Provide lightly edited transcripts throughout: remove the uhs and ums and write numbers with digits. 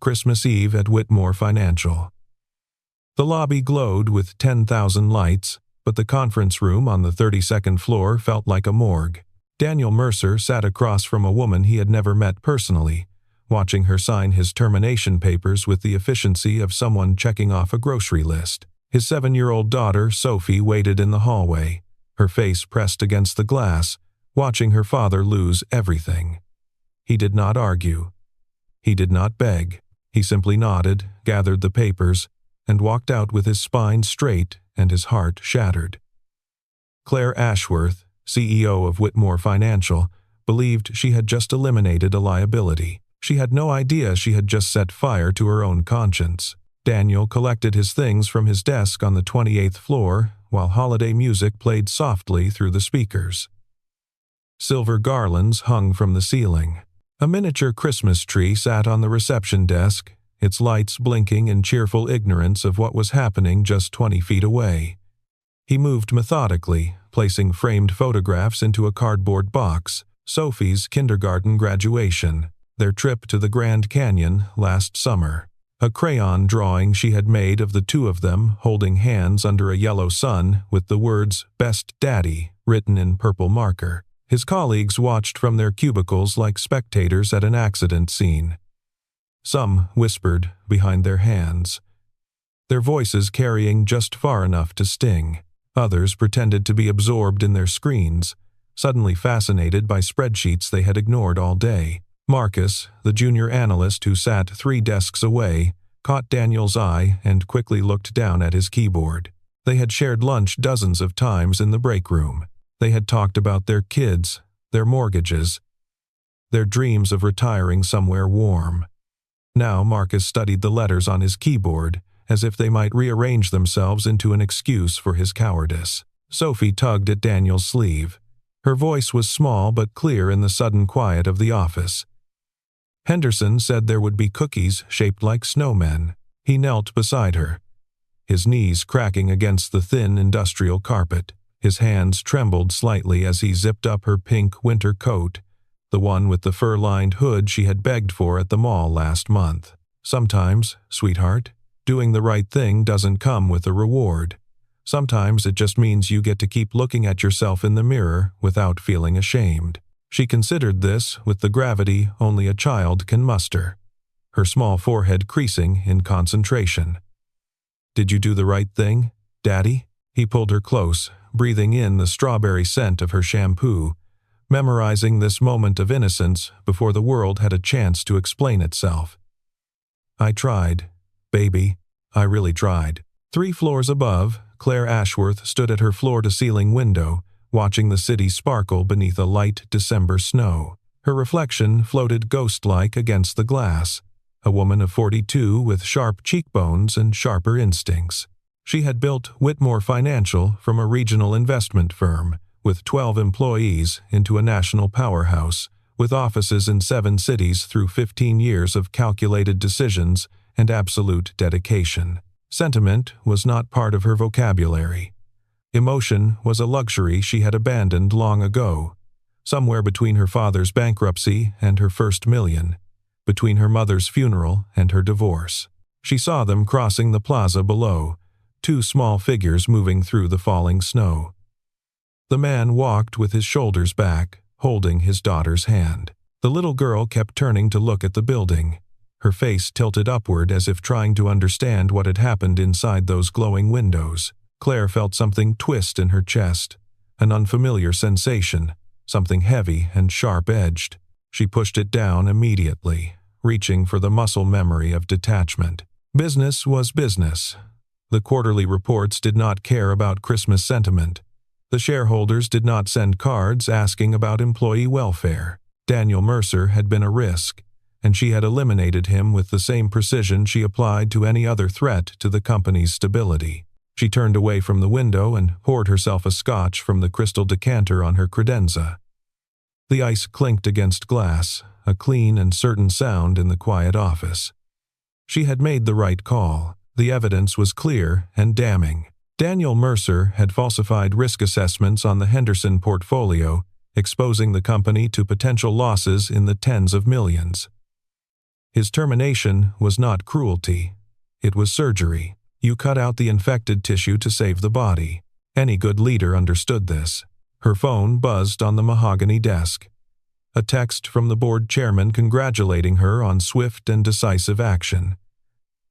Christmas Eve at Whitmore Financial. The lobby glowed with 10,000 lights, but the conference room on the 32nd floor felt like a morgue. Daniel Mercer sat across from a woman he had never met personally, watching her sign his termination papers with the efficiency of someone checking off a grocery list. His 7-year-old daughter, Sophie, waited in the hallway, her face pressed against the glass, watching her father lose everything. He did not argue. He did not beg. He simply nodded, gathered the papers, and walked out with his spine straight and his heart shattered. Claire Ashworth, CEO of Whitmore Financial, believed she had just eliminated a liability. She had no idea she had just set fire to her own conscience. Daniel collected his things from his desk on the 28th floor while holiday music played softly through the speakers. Silver garlands hung from the ceiling. A miniature Christmas tree sat on the reception desk, its lights blinking in cheerful ignorance of what was happening just 20 feet away. He moved methodically, placing framed photographs into a cardboard box. Sophie's kindergarten graduation, their trip to the Grand Canyon last summer, a crayon drawing she had made of the two of them holding hands under a yellow sun with the words "Best Daddy" written in purple marker. His colleagues watched from their cubicles like spectators at an accident scene. Some whispered behind their hands, their voices carrying just far enough to sting. Others pretended to be absorbed in their screens, suddenly fascinated by spreadsheets they had ignored all day. Marcus, the junior analyst who sat 3 desks away, caught Daniel's eye and quickly looked down at his keyboard. They had shared lunch dozens of times in the break room. They had talked about their kids, their mortgages, their dreams of retiring somewhere warm. Now Marcus studied the letters on his keyboard, as if they might rearrange themselves into an excuse for his cowardice. Sophie tugged at Daniel's sleeve. Her voice was small but clear in the sudden quiet of the office. Henderson said there would be cookies shaped like snowmen. He knelt beside her, his knees cracking against the thin industrial carpet. His hands trembled slightly as he zipped up her pink winter coat, the one with the fur-lined hood she had begged for at the mall last month. Sometimes, sweetheart, doing the right thing doesn't come with a reward. Sometimes it just means you get to keep looking at yourself in the mirror without feeling ashamed. She considered this with the gravity only a child can muster, her small forehead creasing in concentration. Did you do the right thing, Daddy? He pulled her close, breathing in the strawberry scent of her shampoo, memorizing this moment of innocence before the world had a chance to explain itself. I tried, baby. I really tried. 3 floors above, Claire Ashworth stood at her floor-to-ceiling window, watching the city sparkle beneath a light December snow. Her reflection floated ghost-like against the glass, a woman of 42 with sharp cheekbones and sharper instincts. She had built Whitmore Financial from a regional investment firm with 12 employees into a national powerhouse, with offices in 7 cities through 15 years of calculated decisions and absolute dedication. Sentiment was not part of her vocabulary. Emotion was a luxury she had abandoned long ago, somewhere between her father's bankruptcy and her first million, between her mother's funeral and her divorce. She saw them crossing the plaza below, 2 small figures moving through the falling snow. The man walked with his shoulders back, holding his daughter's hand. The little girl kept turning to look at the building, her face tilted upward as if trying to understand what had happened inside those glowing windows. Claire felt something twist in her chest, an unfamiliar sensation, something heavy and sharp-edged. She pushed it down immediately, reaching for the muscle memory of detachment. Business was business. The quarterly reports did not care about Christmas sentiment. The shareholders did not send cards asking about employee welfare. Daniel Mercer had been a risk, and she had eliminated him with the same precision she applied to any other threat to the company's stability. She turned away from the window and poured herself a scotch from the crystal decanter on her credenza. The ice clinked against glass, a clean and certain sound in the quiet office. She had made the right call. The evidence was clear and damning. Daniel Mercer had falsified risk assessments on the Henderson portfolio, exposing the company to potential losses in the tens of millions. His termination was not cruelty. It was surgery. You cut out the infected tissue to save the body. Any good leader understood this. Her phone buzzed on the mahogany desk. A text from the board chairman congratulating her on swift and decisive action.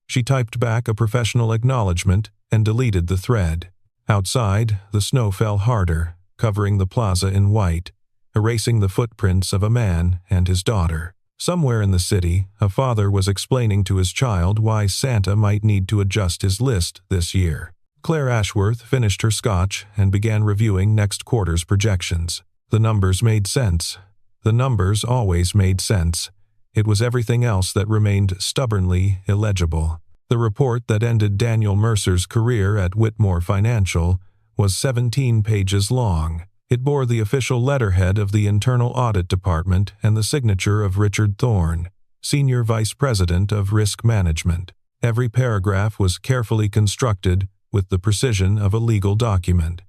She typed back a professional acknowledgement and deleted the thread. Outside, the snow fell harder, covering the plaza in white, erasing the footprints of a man and his daughter. Somewhere in the city, a father was explaining to his child why Santa might need to adjust his list this year. Claire Ashworth finished her scotch and began reviewing next quarter's projections. The numbers made sense. The numbers always made sense. It was everything else that remained stubbornly illegible. The report that ended Daniel Mercer's career at Whitmore Financial was 17 pages long. It bore the official letterhead of the Internal Audit Department and the signature of Richard Thorne, Senior Vice President of Risk Management. Every paragraph was carefully constructed with the precision of a legal document.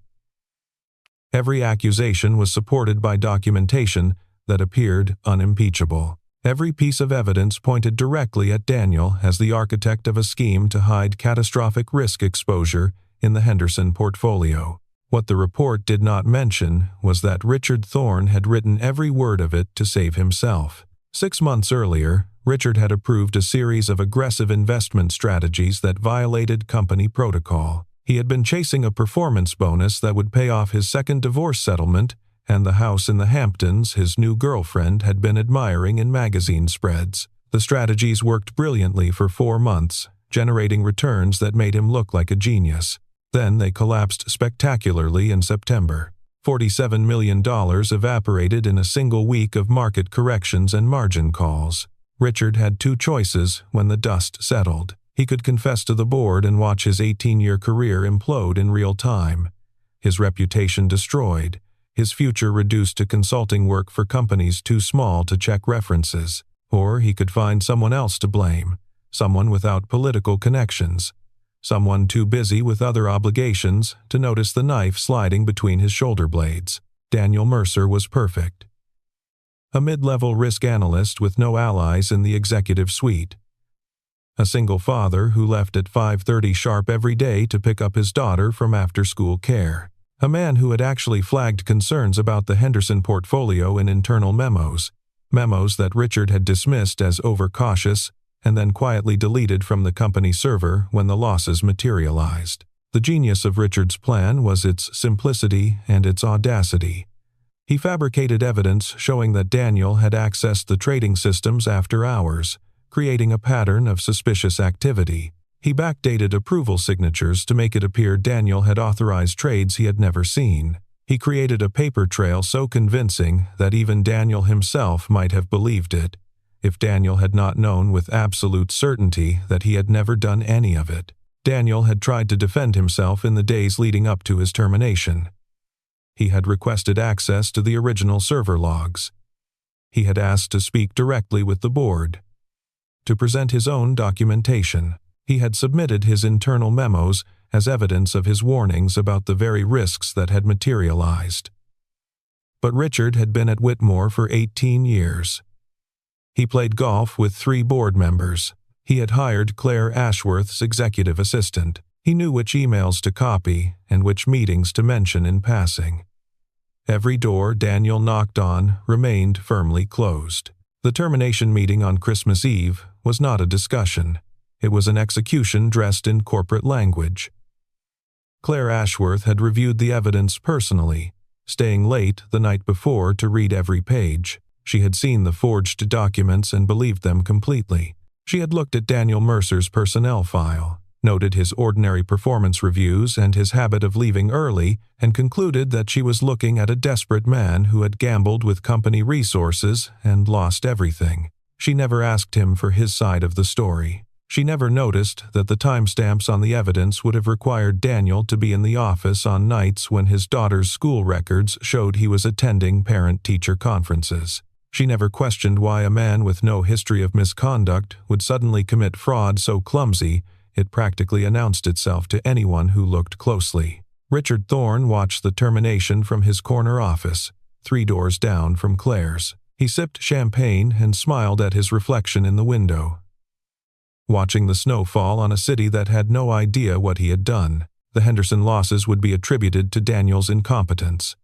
Every accusation was supported by documentation that appeared unimpeachable. Every piece of evidence pointed directly at Daniel as the architect of a scheme to hide catastrophic risk exposure in the Henderson portfolio. What the report did not mention was that Richard Thorne had written every word of it to save himself. 6 months earlier, Richard had approved a series of aggressive investment strategies that violated company protocol. He had been chasing a performance bonus that would pay off his second divorce settlement and the house in the Hamptons his new girlfriend had been admiring in magazine spreads. The strategies worked brilliantly for 4 months, generating returns that made him look like a genius. Then they collapsed spectacularly in September. $47 million evaporated in a single week of market corrections and margin calls. Richard had 2 choices when the dust settled. He could confess to the board and watch his 18-year career implode in real time. His reputation destroyed. His future reduced to consulting work for companies too small to check references. Or he could find someone else to blame, someone without political connections, someone too busy with other obligations to notice the knife sliding between his shoulder blades. Daniel Mercer was perfect. A mid-level risk analyst with no allies in the executive suite. A single father who left at 5:30 sharp every day to pick up his daughter from after-school care. A man who had actually flagged concerns about the Henderson portfolio in internal memos that Richard had dismissed as overcautious and then quietly deleted from the company server when the losses materialized. The genius of Richard's plan was its simplicity and its audacity. He fabricated evidence showing that Daniel had accessed the trading systems after hours, creating a pattern of suspicious activity. He backdated approval signatures to make it appear Daniel had authorized trades he had never seen. He created a paper trail so convincing that even Daniel himself might have believed it, if Daniel had not known with absolute certainty that he had never done any of it. Daniel had tried to defend himself in the days leading up to his termination. He had requested access to the original server logs. He had asked to speak directly with the board, to present his own documentation. He had submitted his internal memos as evidence of his warnings about the very risks that had materialized. But Richard had been at Whitmore for 18 years. He played golf with 3 board members. He had hired Claire Ashworth's executive assistant. He knew which emails to copy and which meetings to mention in passing. Every door Daniel knocked on remained firmly closed. The termination meeting on Christmas Eve was not a discussion. It was an execution dressed in corporate language. Claire Ashworth had reviewed the evidence personally, staying late the night before to read every page. She had seen the forged documents and believed them completely. She had looked at Daniel Mercer's personnel file, noted his ordinary performance reviews and his habit of leaving early, and concluded that she was looking at a desperate man who had gambled with company resources and lost everything. She never asked him for his side of the story. She never noticed that the timestamps on the evidence would have required Daniel to be in the office on nights when his daughter's school records showed he was attending parent-teacher conferences. She never questioned why a man with no history of misconduct would suddenly commit fraud so clumsy it practically announced itself to anyone who looked closely. Richard Thorne watched the termination from his corner office, 3 doors down from Claire's. He sipped champagne and smiled at his reflection in the window. Watching the snow fall on a city that had no idea what he had done, the Henderson losses would be attributed to Daniel's incompetence.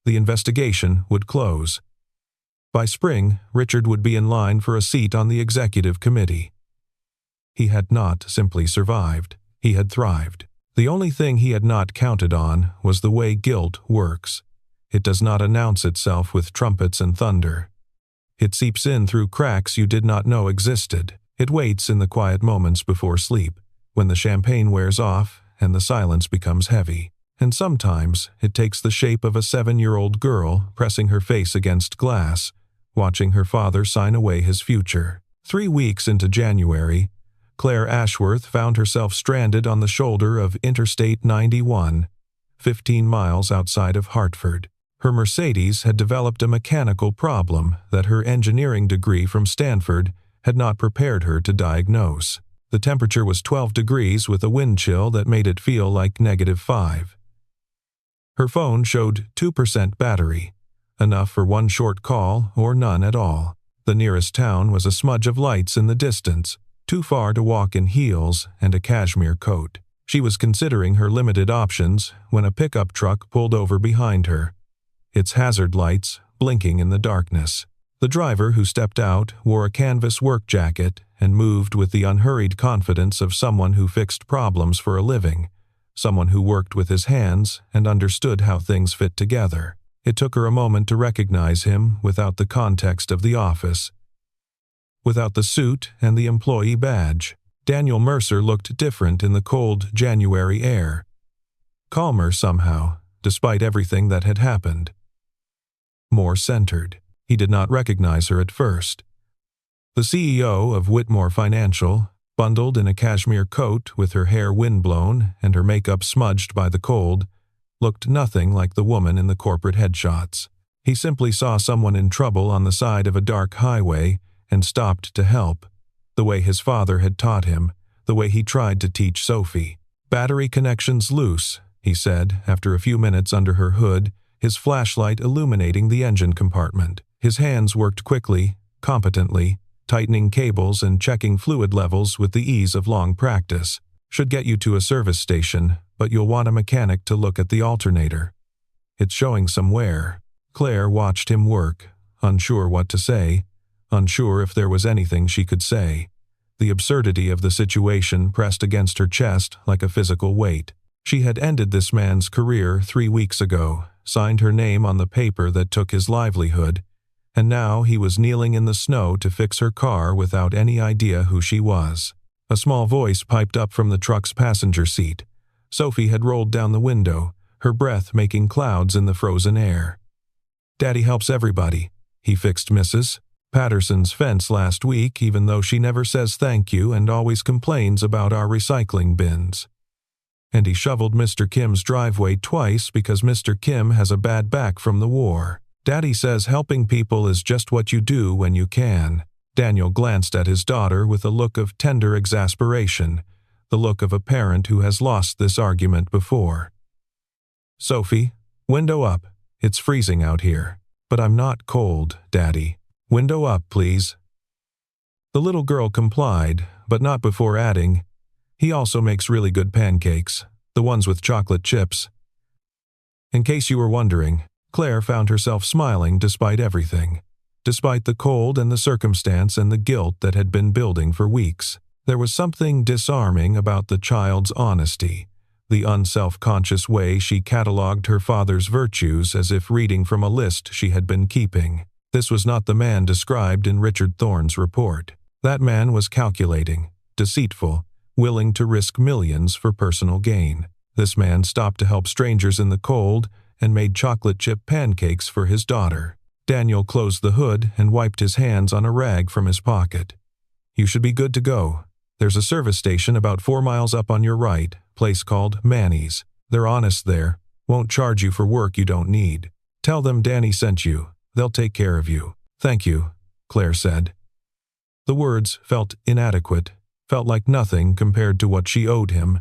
The investigation would close. By spring, Richard would be in line for a seat on the executive committee. He had not simply survived, he had thrived. The only thing he had not counted on was the way guilt works. It does not announce itself with trumpets and thunder. It seeps in through cracks you did not know existed. It waits in the quiet moments before sleep, when the champagne wears off and the silence becomes heavy. And sometimes it takes the shape of a 7-year-old girl pressing her face against glass, watching her father sign away his future. 3 weeks into January, Claire Ashworth found herself stranded on the shoulder of Interstate 91, 15 miles outside of Hartford. Her Mercedes had developed a mechanical problem that her engineering degree from Stanford had not prepared her to diagnose. The temperature was 12 degrees with a wind chill that made it feel like -5. Her phone showed 2% battery, enough for one short call or none at all. The nearest town was a smudge of lights in the distance, too far to walk in heels and a cashmere coat. She was considering her limited options when a pickup truck pulled over behind her, its hazard lights blinking in the darkness. The driver who stepped out wore a canvas work jacket and moved with the unhurried confidence of someone who fixed problems for a living, someone who worked with his hands and understood how things fit together. It took her a moment to recognize him without the context of the office, without the suit and the employee badge. Daniel Mercer looked different in the cold January air. Calmer somehow, despite everything that had happened. More centered. He did not recognize her at first. The CEO of Whitmore Financial, bundled in a cashmere coat with her hair windblown and her makeup smudged by the cold, looked nothing like the woman in the corporate headshots. He simply saw someone in trouble on the side of a dark highway and stopped to help, the way his father had taught him, the way he tried to teach Sophie. "Battery connections loose," he said after a few minutes under her hood, his flashlight illuminating the engine compartment. His hands worked quickly, competently, tightening cables and checking fluid levels with the ease of long practice. "Should get you to a service station, but you'll want a mechanic to look at the alternator. It's showing some wear." Claire watched him work, unsure what to say, unsure if there was anything she could say. The absurdity of the situation pressed against her chest like a physical weight. She had ended this man's career 3 weeks ago, signed her name on the paper that took his livelihood, and now he was kneeling in the snow to fix her car without any idea who she was. A small voice piped up from the truck's passenger seat. Sophie had rolled down the window, her breath making clouds in the frozen air. "Daddy helps everybody. He fixed Mrs. Patterson's fence last week, even though she never says thank you and always complains about our recycling bins. And he shoveled Mr. Kim's driveway twice because Mr. Kim has a bad back from the war. Daddy says helping people is just what you do when you can." Daniel glanced at his daughter with a look of tender exasperation, the look of a parent who has lost this argument before. "Sophie, window up. It's freezing out here." "But I'm not cold, Daddy. Window up, please." The little girl complied, but not before adding, "He also makes really good pancakes, the ones with chocolate chips." In case you were wondering, Claire found herself smiling despite everything, despite the cold and the circumstance and the guilt that had been building for weeks. There was something disarming about the child's honesty, the unself-conscious way she catalogued her father's virtues as if reading from a list she had been keeping. This was not the man described in Richard Thorne's report. That man was calculating, deceitful, willing to risk millions for personal gain. This man stopped to help strangers in the cold and made chocolate chip pancakes for his daughter. Daniel closed the hood and wiped his hands on a rag from his pocket. "You should be good to go. There's a service station about 4 miles up on your right, place called Manny's. They're honest there, won't charge you for work you don't need. Tell them Danny sent you. They'll take care of you." "Thank you," Claire said. The words felt inadequate, felt like nothing compared to what she owed him.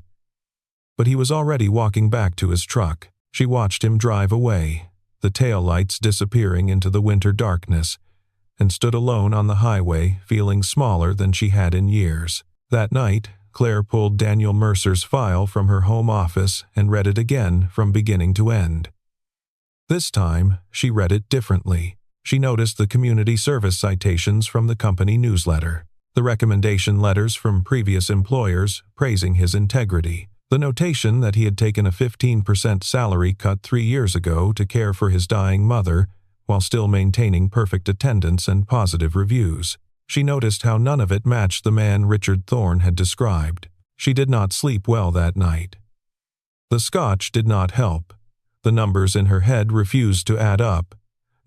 But he was already walking back to his truck. She watched him drive away, the tail lights disappearing into the winter darkness, and stood alone on the highway, feeling smaller than she had in years. That night, Claire pulled Daniel Mercer's file from her home office and read it again from beginning to end. This time, she read it differently. She noticed the community service citations from the company newsletter, the recommendation letters from previous employers praising his integrity, the notation that he had taken a 15% salary cut 3 years ago to care for his dying mother while still maintaining perfect attendance and positive reviews. She noticed how none of it matched the man Richard Thorne had described. She did not sleep well that night. The scotch did not help. The numbers in her head refused to add up.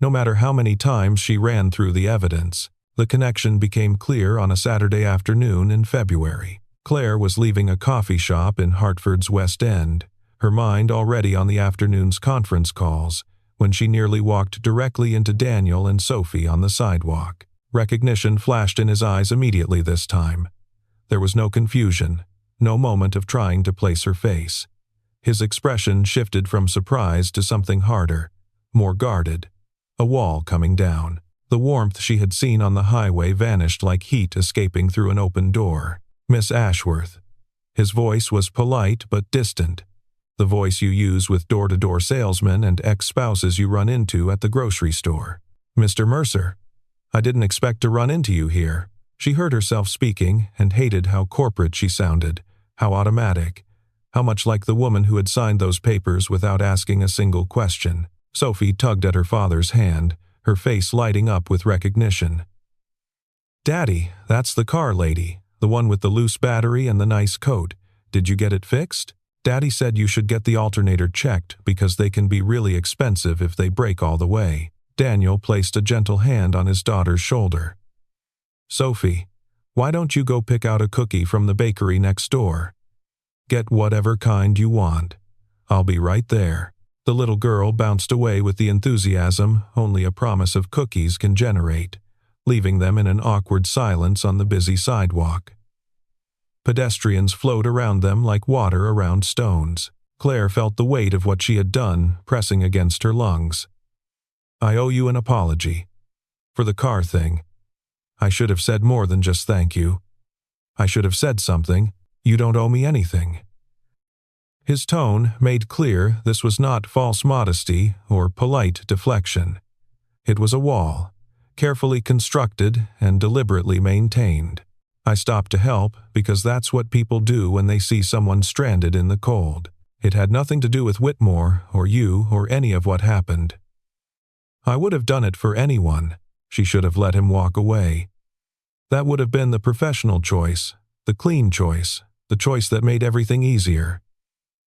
No matter how many times she ran through the evidence, the connection became clear on a Saturday afternoon in February. Claire was leaving a coffee shop in Hartford's West End, her mind already on the afternoon's conference calls, when she nearly walked directly into Daniel and Sophie on the sidewalk. Recognition flashed in his eyes immediately this time. There was no confusion, no moment of trying to place her face. His expression shifted from surprise to something harder, more guarded. A wall coming down. The warmth she had seen on the highway vanished like heat escaping through an open door. Miss Ashworth. His voice was polite but distant. The voice you use with door-to-door salesmen and ex-spouses you run into at the grocery store. Mr. Mercer. I didn't expect to run into you here. She heard herself speaking and hated how corporate she sounded, how automatic, how much like the woman who had signed those papers without asking a single question. Sophie tugged at her father's hand, her face lighting up with recognition. Daddy, that's the car lady, the one with the loose battery and the nice coat. Did you get it fixed? Daddy said you should get the alternator checked because they can be really expensive if they break all the way. Daniel placed a gentle hand on his daughter's shoulder. Sophie, why don't you go pick out a cookie from the bakery next door? Get whatever kind you want. I'll be right there. The little girl bounced away with the enthusiasm only a promise of cookies can generate, leaving them in an awkward silence on the busy sidewalk. Pedestrians flowed around them like water around stones. Claire felt the weight of what she had done pressing against her lungs. I owe you an apology. For the car thing. I should have said more than just thank you. I should have said something. You don't owe me anything. His tone made clear this was not false modesty or polite deflection. It was a wall, carefully constructed and deliberately maintained. I stopped to help because that's what people do when they see someone stranded in the cold. It had nothing to do with Whitmore or you or any of what happened. I would have done it for anyone. She should have let him walk away. That would have been the professional choice, the clean choice, the choice that made everything easier.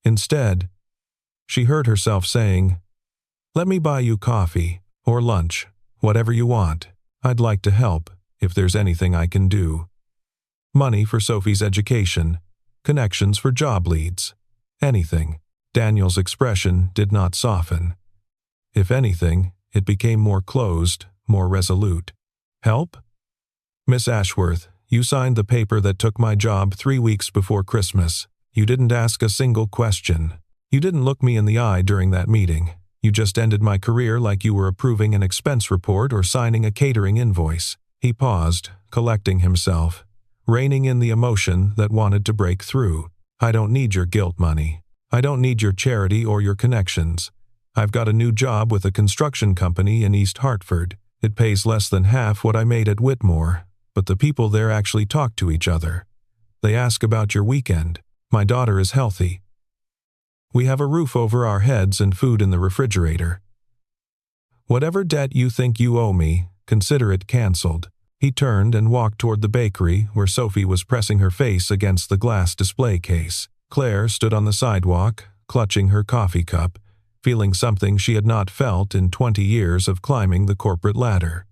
Instead, she heard herself saying, "Let me buy you coffee, or lunch, whatever you want. I'd like to help, if there's anything I can do." Money for Sophie's education, connections for job leads, anything. Daniel's expression did not soften. If anything, it became more closed, more resolute. Help? Miss Ashworth, you signed the paper that took my job 3 weeks before Christmas. You didn't ask a single question. You didn't look me in the eye during that meeting. You just ended my career like you were approving an expense report or signing a catering invoice. He paused, collecting himself, reining in the emotion that wanted to break through. I don't need your guilt money. I don't need your charity or your connections. I've got a new job with a construction company in East Hartford. It pays less than half what I made at Whitmore, but the people there actually talk to each other. They ask about your weekend. My daughter is healthy. We have a roof over our heads and food in the refrigerator. Whatever debt you think you owe me, consider it canceled. He turned and walked toward the bakery where Sophie was pressing her face against the glass display case. Claire stood on the sidewalk, clutching her coffee cup, feeling something she had not felt in 20 years of climbing the corporate ladder.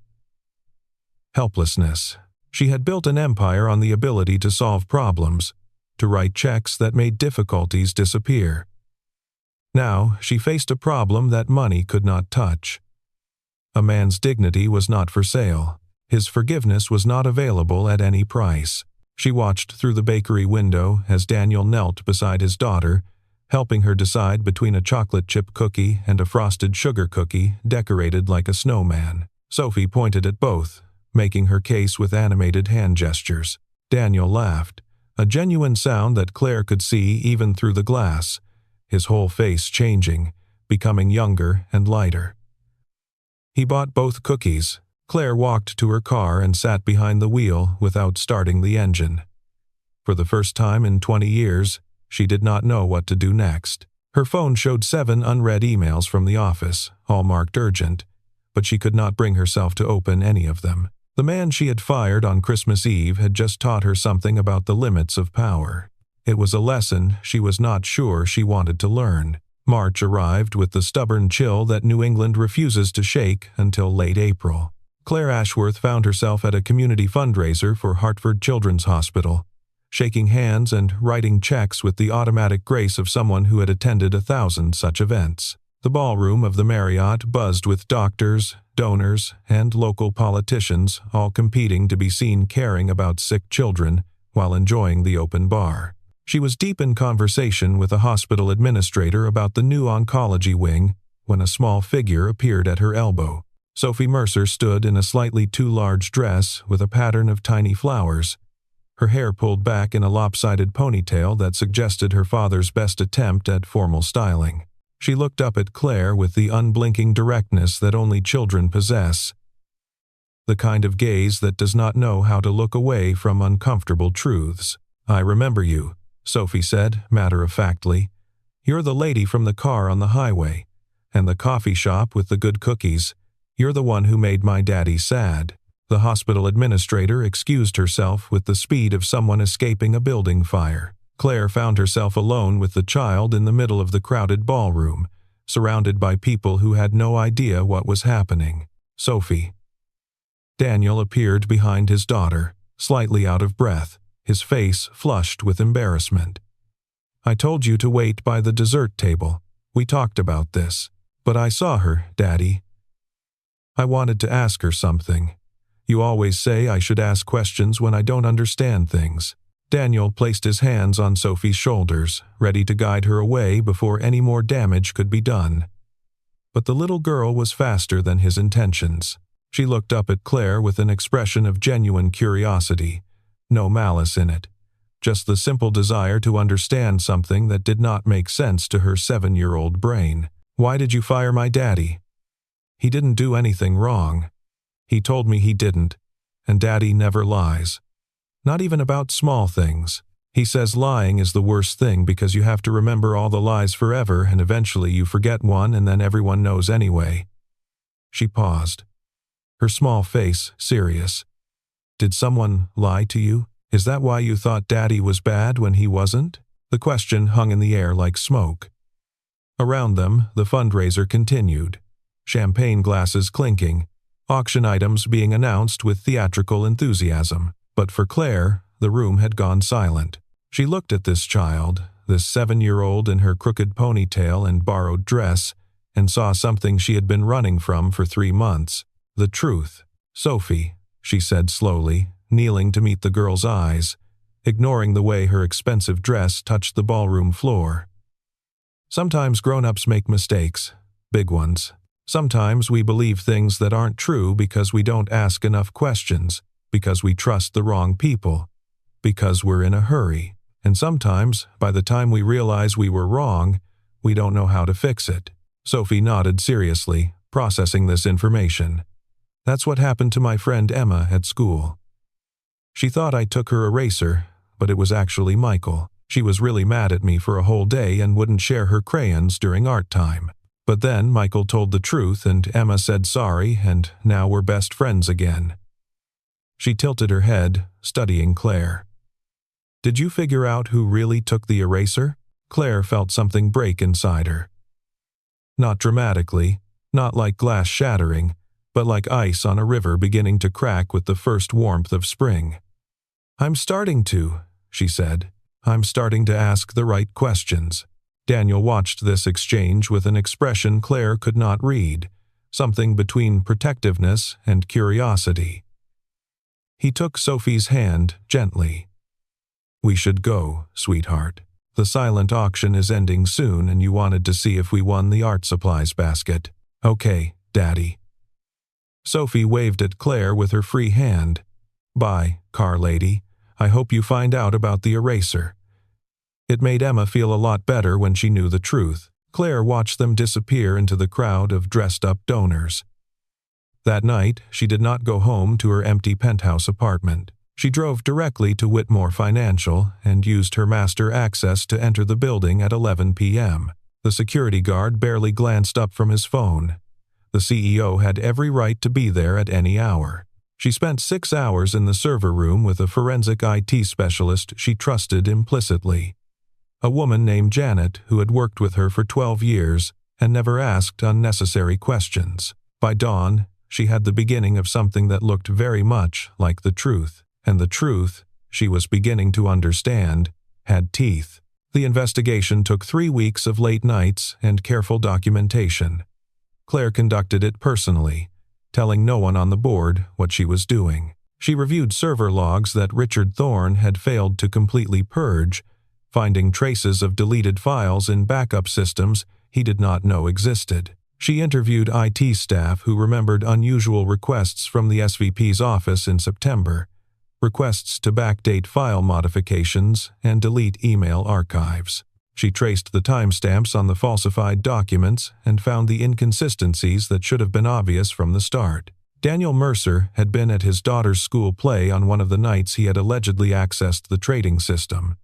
Helplessness. She had built an empire on the ability to solve problems, to write checks that made difficulties disappear. Now she faced a problem that money could not touch. A man's dignity was not for sale. His forgiveness was not available at any price. She watched through the bakery window as Daniel knelt beside his daughter, helping her decide between a chocolate chip cookie and a frosted sugar cookie decorated like a snowman. Sophie pointed at both, making her case with animated hand gestures. Daniel laughed, a genuine sound that Claire could see even through the glass, his whole face changing, becoming younger and lighter. He bought both cookies. Claire walked to her car and sat behind the wheel without starting the engine. For the first time in 20 years, she did not know what to do next. Her phone showed 7 unread emails from the office, all marked urgent, but she could not bring herself to open any of them. The man she had fired on Christmas Eve had just taught her something about the limits of power. It was a lesson she was not sure she wanted to learn. March arrived with the stubborn chill that New England refuses to shake until late April. Claire Ashworth found herself at a community fundraiser for Hartford Children's Hospital, shaking hands and writing checks with the automatic grace of someone who had attended 1,000 such events. The ballroom of the Marriott buzzed with doctors, donors, and local politicians, all competing to be seen caring about sick children while enjoying the open bar. She was deep in conversation with a hospital administrator about the new oncology wing when a small figure appeared at her elbow. Sophie Mercer stood in a slightly too large dress with a pattern of tiny flowers, her hair pulled back in a lopsided ponytail that suggested her father's best attempt at formal styling. She looked up at Claire with the unblinking directness that only children possess, the kind of gaze that does not know how to look away from uncomfortable truths. "I remember you," Sophie said, matter-of-factly. "You're the lady from the car on the highway, and the coffee shop with the good cookies. You're the one who made my daddy sad." The hospital administrator excused herself with the speed of someone escaping a building fire. Claire found herself alone with the child in the middle of the crowded ballroom, surrounded by people who had no idea what was happening. "Sophie." Daniel appeared behind his daughter, slightly out of breath, his face flushed with embarrassment. "I told you to wait by the dessert table. We talked about this. But I saw her, Daddy. I wanted to ask her something. You always say I should ask questions when I don't understand things." Daniel placed his hands on Sophie's shoulders, ready to guide her away before any more damage could be done. But the little girl was faster than his intentions. She looked up at Claire with an expression of genuine curiosity, no malice in it, just the simple desire to understand something that did not make sense to her 7-year-old brain. "Why did you fire my daddy?" "He didn't do anything wrong. He told me he didn't, and Daddy never lies. Not even about small things. He says lying is the worst thing because you have to remember all the lies forever and eventually you forget one and then everyone knows anyway." She paused, her small face serious. "Did someone lie to you? Is that why you thought Daddy was bad when he wasn't?" The question hung in the air like smoke. Around them, the fundraiser continued, champagne glasses clinking, auction items being announced with theatrical enthusiasm. But for Claire, the room had gone silent. She looked at this child, this 7-year-old in her crooked ponytail and borrowed dress, and saw something she had been running from for 3 months. The truth. "Sophie," she said slowly, kneeling to meet the girl's eyes, ignoring the way her expensive dress touched the ballroom floor. "Sometimes grown-ups make mistakes, big ones. Sometimes we believe things that aren't true because we don't ask enough questions, because we trust the wrong people, because we're in a hurry. And sometimes, by the time we realize we were wrong, we don't know how to fix it." Sophie nodded seriously, processing this information. "That's what happened to my friend Emma at school. She thought I took her eraser, but it was actually Michael. She was really mad at me for a whole day and wouldn't share her crayons during art time. But then Michael told the truth and Emma said sorry and now we're best friends again." She tilted her head, studying Claire. "Did you figure out who really took the eraser?" Claire felt something break inside her. Not dramatically, not like glass shattering, but like ice on a river beginning to crack with the first warmth of spring. "I'm starting to," she said. "I'm starting to ask the right questions." Daniel watched this exchange with an expression Claire could not read, something between protectiveness and curiosity. He took Sophie's hand gently. "We should go, sweetheart. The silent auction is ending soon and you wanted to see if we won the art supplies basket." "Okay, Daddy." Sophie waved at Claire with her free hand. "Bye, car lady. I hope you find out about the eraser." It made Emma feel a lot better when she knew the truth. Claire watched them disappear into the crowd of dressed-up donors. That night, she did not go home to her empty penthouse apartment. She drove directly to Whitmore Financial and used her master access to enter the building at 11 p.m. The security guard barely glanced up from his phone. The CEO had every right to be there at any hour. She spent 6 hours in the server room with a forensic IT specialist she trusted implicitly. A woman named Janet who had worked with her for 12 years and never asked unnecessary questions. By dawn, she had the beginning of something that looked very much like the truth. And the truth, she was beginning to understand, had teeth. The investigation took 3 weeks of late nights and careful documentation. Claire conducted it personally, telling no one on the board what she was doing. She reviewed server logs that Richard Thorne had failed to completely purge, finding traces of deleted files in backup systems he did not know existed. She interviewed IT staff who remembered unusual requests from the SVP's office in September, requests to backdate file modifications and delete email archives. She traced the timestamps on the falsified documents and found the inconsistencies that should have been obvious from the start. Daniel Mercer had been at his daughter's school play on one of the nights he had allegedly accessed the trading system.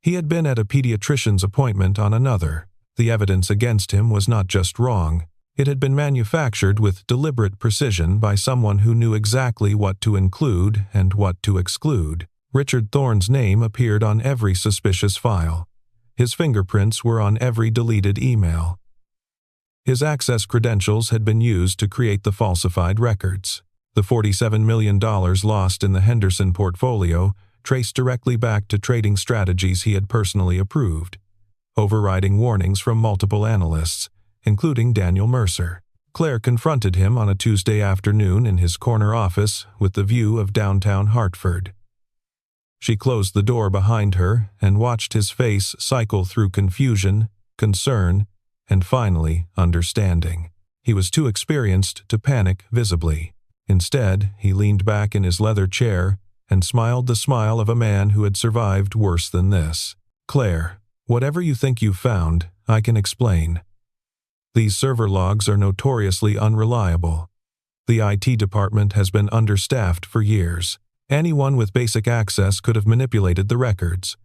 He had been at a pediatrician's appointment on another. The evidence against him was not just wrong. It had been manufactured with deliberate precision by someone who knew exactly what to include and what to exclude. Richard Thorne's name appeared on every suspicious file. His fingerprints were on every deleted email. His access credentials had been used to create the falsified records. The $47 million lost in the Henderson portfolio traced directly back to trading strategies he had personally approved, overriding warnings from multiple analysts, including Daniel Mercer. Claire confronted him on a Tuesday afternoon in his corner office with the view of downtown Hartford. She closed the door behind her and watched his face cycle through confusion, concern, and finally, understanding. He was too experienced to panic visibly. Instead, he leaned back in his leather chair and smiled the smile of a man who had survived worse than this. "Claire, whatever you think you've found, I can explain. These server logs are notoriously unreliable. The IT department has been understaffed for years. Anyone with basic access could have manipulated the records.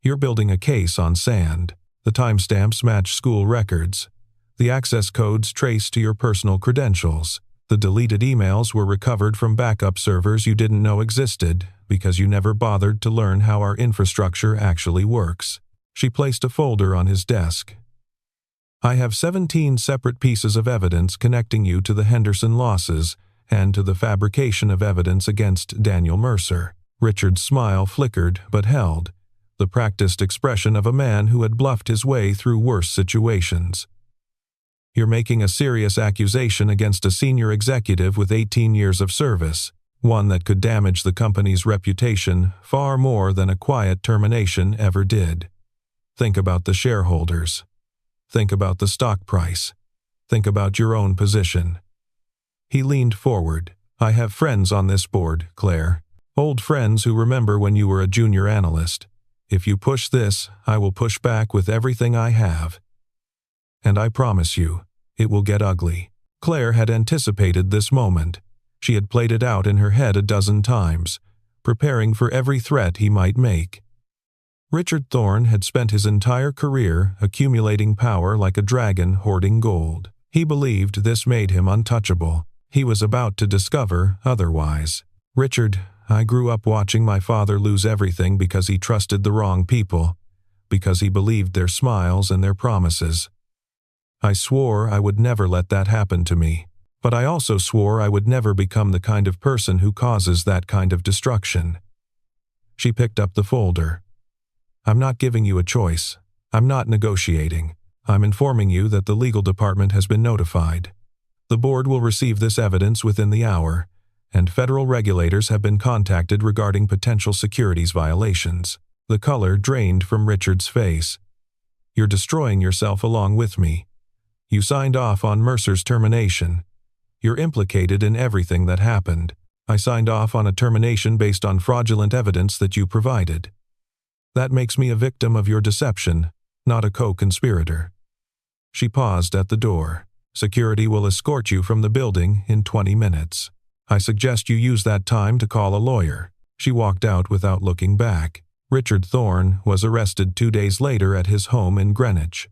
You're building a case on sand. The timestamps match school records. The access codes trace to your personal credentials. The deleted emails were recovered from backup servers you didn't know existed because you never bothered to learn how our infrastructure actually works." She placed a folder on his desk. "I have 17 separate pieces of evidence connecting you to the Henderson losses and to the fabrication of evidence against Daniel Mercer." Richard's smile flickered but held, the practiced expression of a man who had bluffed his way through worse situations. "You're making a serious accusation against a senior executive with 18 years of service, one that could damage the company's reputation far more than a quiet termination ever did. Think about the shareholders. Think about the stock price. Think about your own position." He leaned forward. "I have friends on this board, Claire. Old friends who remember when you were a junior analyst. If you push this, I will push back with everything I have. And I promise you, it will get ugly." Claire had anticipated this moment. She had played it out in her head a dozen times, preparing for every threat he might make. Richard Thorne had spent his entire career accumulating power like a dragon hoarding gold. He believed this made him untouchable. He was about to discover otherwise. "Richard, I grew up watching my father lose everything because he trusted the wrong people, because he believed their smiles and their promises. I swore I would never let that happen to me, but I also swore I would never become the kind of person who causes that kind of destruction." She picked up the folder. "I'm not giving you a choice. I'm not negotiating. I'm informing you that the legal department has been notified. The board will receive this evidence within the hour, and federal regulators have been contacted regarding potential securities violations." The color drained from Richard's face. "You're destroying yourself along with me. You signed off on Mercer's termination. You're implicated in everything that happened. I signed off on a termination based on fraudulent evidence that you provided. That makes me a victim of your deception, not a co-conspirator." She paused at the door. "Security will escort you from the building in 20 minutes. I suggest you use that time to call a lawyer." She walked out without looking back. Richard Thorne was arrested 2 days later at his home in Greenwich.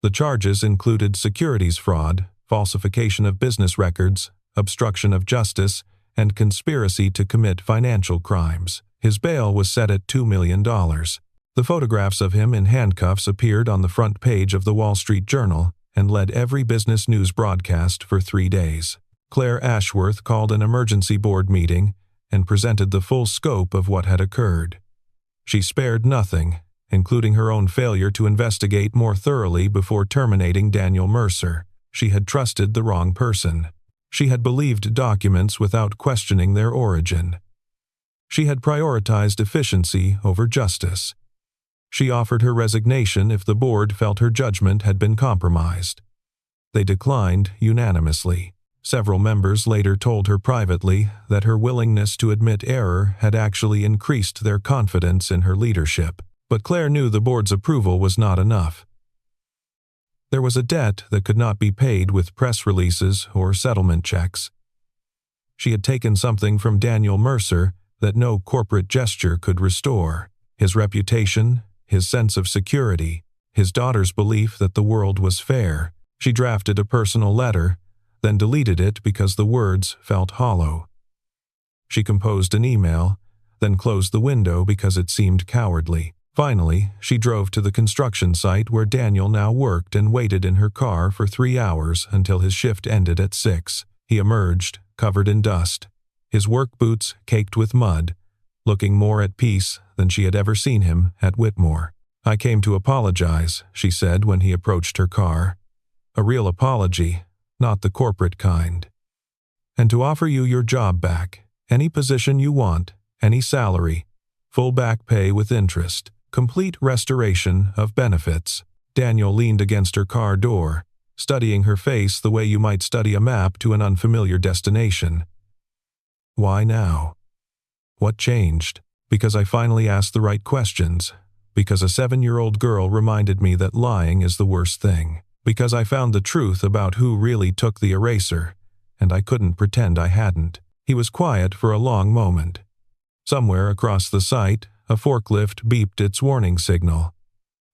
The charges included securities fraud, falsification of business records, obstruction of justice, and conspiracy to commit financial crimes. His bail was set at $2 million. The photographs of him in handcuffs appeared on the front page of the Wall Street Journal and led every business news broadcast for 3 days. Claire Ashworth called an emergency board meeting and presented the full scope of what had occurred. She spared nothing, including her own failure to investigate more thoroughly before terminating Daniel Mercer. She had trusted the wrong person. She had believed documents without questioning their origin. She had prioritized efficiency over justice. She offered her resignation if the board felt her judgment had been compromised. They declined unanimously. Several members later told her privately that her willingness to admit error had actually increased their confidence in her leadership. But Claire knew the board's approval was not enough. There was a debt that could not be paid with press releases or settlement checks. She had taken something from Daniel Mercer that no corporate gesture could restore: his reputation, his sense of security, his daughter's belief that the world was fair. She drafted a personal letter, then deleted it because the words felt hollow. She composed an email, then closed the window because it seemed cowardly. Finally, she drove to the construction site where Daniel now worked and waited in her car for 3 hours until his shift ended at 6. He emerged, covered in dust, his work boots caked with mud, looking more at peace than she had ever seen him at Whitmore. "I came to apologize," she said when he approached her car. "A real apology, not the corporate kind. And to offer you your job back, any position you want, any salary, full back pay with interest, complete restoration of benefits." Daniel leaned against her car door, studying her face the way you might study a map to an unfamiliar destination. "Why now? What changed?" "Because I finally asked the right questions. Because a 7-year-old girl reminded me that lying is the worst thing. Because I found the truth about who really took the eraser, and I couldn't pretend I hadn't." He was quiet for a long moment. Somewhere across the site, a forklift beeped its warning signal.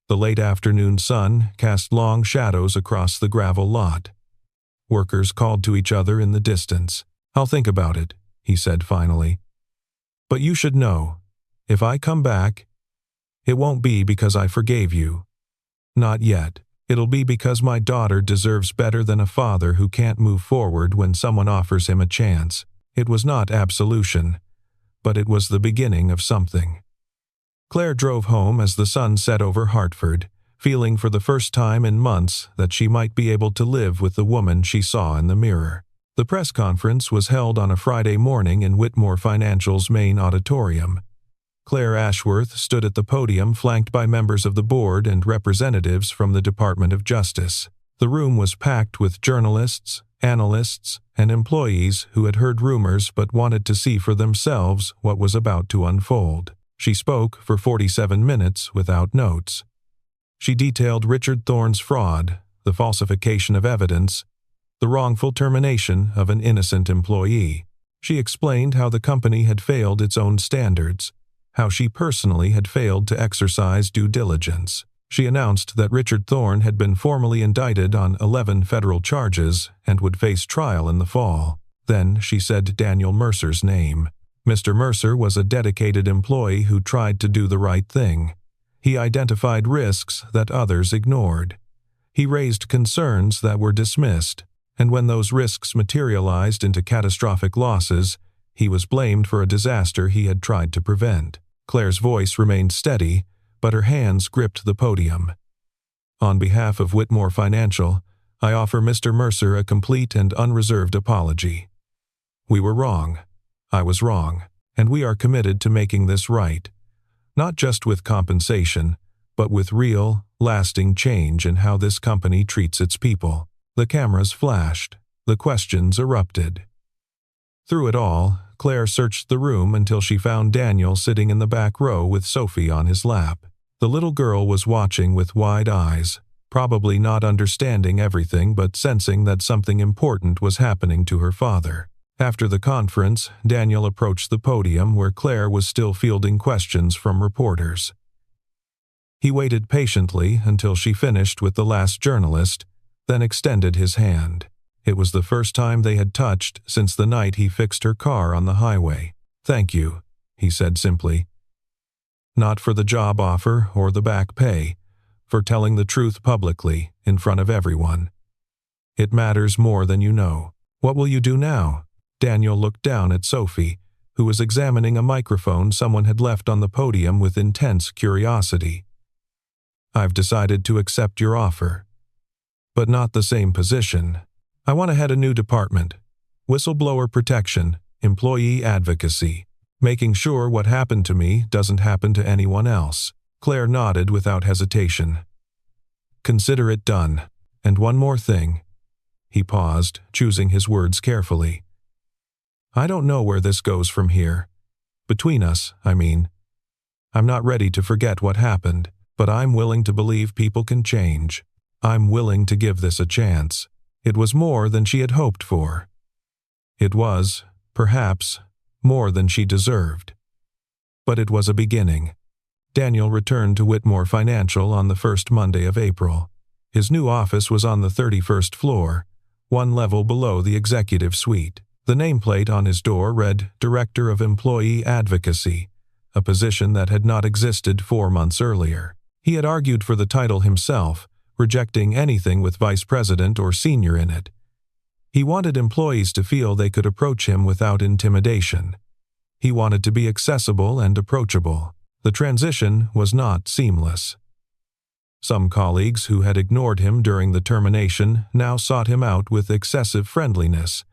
The late afternoon sun cast long shadows across the gravel lot. Workers called to each other in the distance. "I'll think about it," he said finally. "But you should know, if I come back, it won't be because I forgave you. Not yet. It'll be because my daughter deserves better than a father who can't move forward when someone offers him a chance." It was not absolution, but it was the beginning of something. Claire drove home as the sun set over Hartford, feeling for the first time in months that she might be able to live with the woman she saw in the mirror. The press conference was held on a Friday morning in Whitmore Financial's main auditorium. Claire Ashworth stood at the podium flanked by members of the board and representatives from the Department of Justice. The room was packed with journalists, analysts, and employees who had heard rumors but wanted to see for themselves what was about to unfold. She spoke for 47 minutes without notes. She detailed Richard Thorne's fraud, the falsification of evidence, the wrongful termination of an innocent employee. She explained how the company had failed its own standards, how she personally had failed to exercise due diligence. She announced that Richard Thorne had been formally indicted on 11 federal charges and would face trial in the fall. Then she said Daniel Mercer's name. Mr. Mercer was a dedicated employee who tried to do the right thing. He identified risks that others ignored. He raised concerns that were dismissed, and when those risks materialized into catastrophic losses, he was blamed for a disaster he had tried to prevent. Claire's voice remained steady, but her hands gripped the podium. "On behalf of Whitmore Financial, I offer Mr. Mercer a complete and unreserved apology. We were wrong. I was wrong, and we are committed to making this right, not just with compensation, but with real, lasting change in how this company treats its people." The cameras flashed. The questions erupted. Through it all, Claire searched the room until she found Daniel sitting in the back row with Sophie on his lap. The little girl was watching with wide eyes, probably not understanding everything but sensing that something important was happening to her father. After the conference, Daniel approached the podium where Claire was still fielding questions from reporters. He waited patiently until she finished with the last journalist, then extended his hand. It was the first time they had touched since the night he fixed her car on the highway. "Thank you," he said simply. "Not for the job offer or the back pay, for telling the truth publicly, in front of everyone. It matters more than you know. What will you do now?" Daniel looked down at Sophie, who was examining a microphone someone had left on the podium with intense curiosity. "I've decided to accept your offer. But not the same position. I want to head a new department. Whistleblower protection, employee advocacy, making sure what happened to me doesn't happen to anyone else." Claire nodded without hesitation. "Consider it done. And one more thing." He paused, choosing his words carefully. "I don't know where this goes from here. Between us, I mean. I'm not ready to forget what happened, but I'm willing to believe people can change. I'm willing to give this a chance." It was more than she had hoped for. It was, perhaps, more than she deserved. But it was a beginning. Daniel returned to Whitmore Financial on the first Monday of April. His new office was on the 31st floor, one level below the executive suite. The nameplate on his door read Director of Employee Advocacy, a position that had not existed 4 months earlier. He had argued for the title himself, rejecting anything with vice president or senior in it. He wanted employees to feel they could approach him without intimidation. He wanted to be accessible and approachable. The transition was not seamless. Some colleagues who had ignored him during the termination now sought him out with excessive friendliness,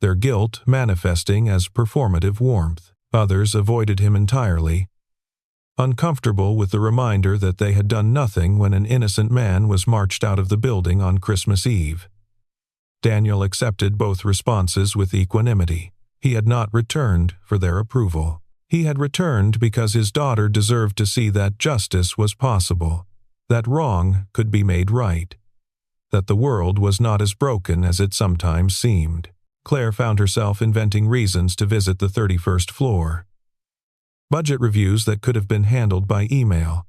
their guilt manifesting as performative warmth. Others avoided him entirely, uncomfortable with the reminder that they had done nothing when an innocent man was marched out of the building on Christmas Eve. Daniel accepted both responses with equanimity. He had not returned for their approval. He had returned because his daughter deserved to see that justice was possible, that wrong could be made right, that the world was not as broken as it sometimes seemed. Claire found herself inventing reasons to visit the 31st floor. Budget reviews that could have been handled by email,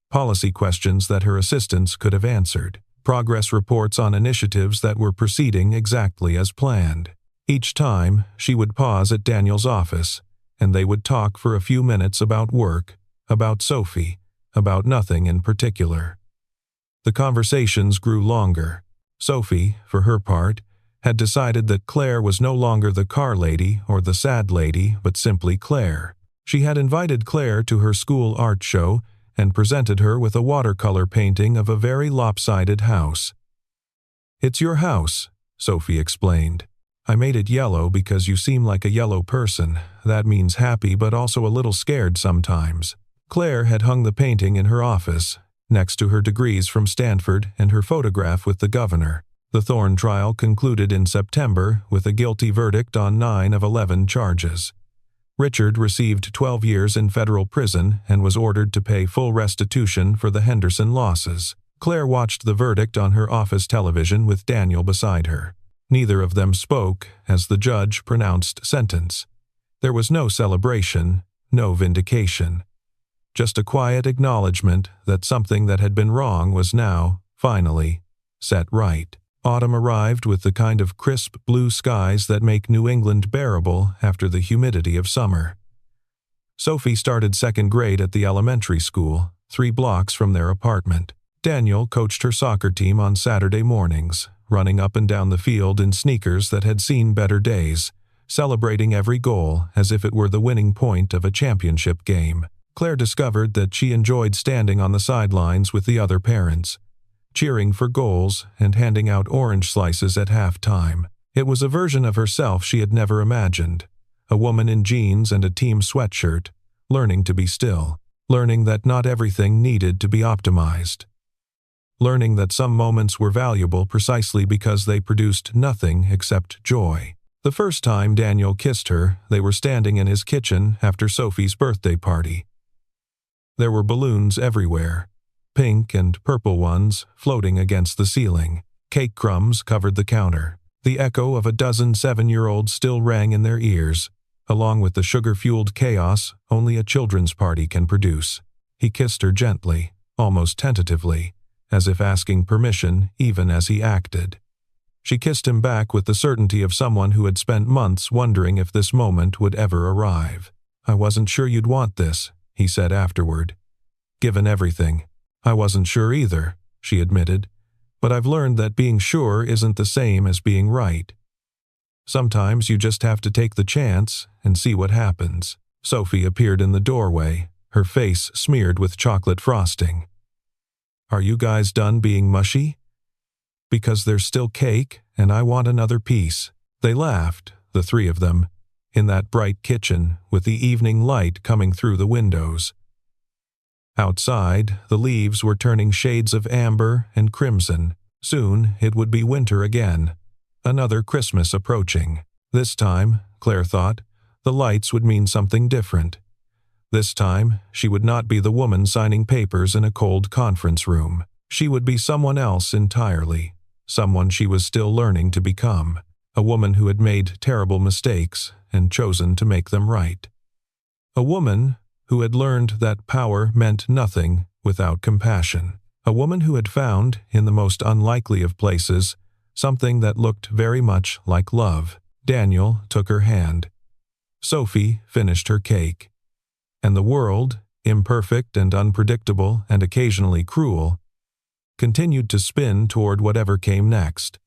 policy questions that her assistants could have answered, progress reports on initiatives that were proceeding exactly as planned. Each time, she would pause at Daniel's office, and they would talk for a few minutes about work, about Sophie, about nothing in particular. The conversations grew longer. Sophie, for her part, had decided that Claire was no longer the car lady or the sad lady, but simply Claire. She had invited Claire to her school art show and presented her with a watercolor painting of a very lopsided house. "It's your house," Sophie explained. "I made it yellow because you seem like a yellow person. That means happy but also a little scared sometimes." Claire had hung the painting in her office, next to her degrees from Stanford and her photograph with the governor. The Thorne trial concluded in September with a guilty verdict on 9 of 11 charges. Richard received 12 years in federal prison and was ordered to pay full restitution for the Henderson losses. Claire watched the verdict on her office television with Daniel beside her. Neither of them spoke as the judge pronounced sentence. There was no celebration, no vindication. Just a quiet acknowledgement that something that had been wrong was now, finally, set right. Autumn arrived with the kind of crisp blue skies that make New England bearable after the humidity of summer. Sophie started second grade at the elementary school, 3 blocks from their apartment. Daniel coached her soccer team on Saturday mornings, running up and down the field in sneakers that had seen better days, celebrating every goal as if it were the winning point of a championship game. Claire discovered that she enjoyed standing on the sidelines with the other parents, cheering for goals and handing out orange slices at halftime. It was a version of herself she had never imagined, a woman in jeans and a team sweatshirt, learning to be still, learning that not everything needed to be optimized. learning that some moments were valuable precisely because they produced nothing except joy. The first time Daniel kissed her, they were standing in his kitchen after Sophie's birthday party. There were balloons everywhere, pink and purple ones floating against the ceiling. Cake crumbs covered the counter. The echo of a dozen 7-year-olds still rang in their ears, along with the sugar-fueled chaos only a children's party can produce. He kissed her gently, almost tentatively, as if asking permission even as he acted. She kissed him back with the certainty of someone who had spent months wondering if this moment would ever arrive. "I wasn't sure you'd want this," he said afterward. "Given everything, I wasn't sure either," she admitted. "But I've learned that being sure isn't the same as being right. Sometimes you just have to take the chance and see what happens." Sophie appeared in the doorway, her face smeared with chocolate frosting. "Are you guys done being mushy? Because there's still cake, and I want another piece." They laughed, the three of them, in that bright kitchen with the evening light coming through the windows. Outside, the leaves were turning shades of amber and crimson. Soon it would be winter again, another Christmas approaching. This time, Claire thought, the lights would mean something different. This time, she would not be the woman signing papers in a cold conference room. She would be someone else entirely, someone she was still learning to become, a woman who had made terrible mistakes and chosen to make them right. A woman who had learned that power meant nothing without compassion. A woman who had found, in the most unlikely of places, something that looked very much like love. Daniel took her hand. Sophie finished her cake. And the world, imperfect and unpredictable and occasionally cruel, continued to spin toward whatever came next.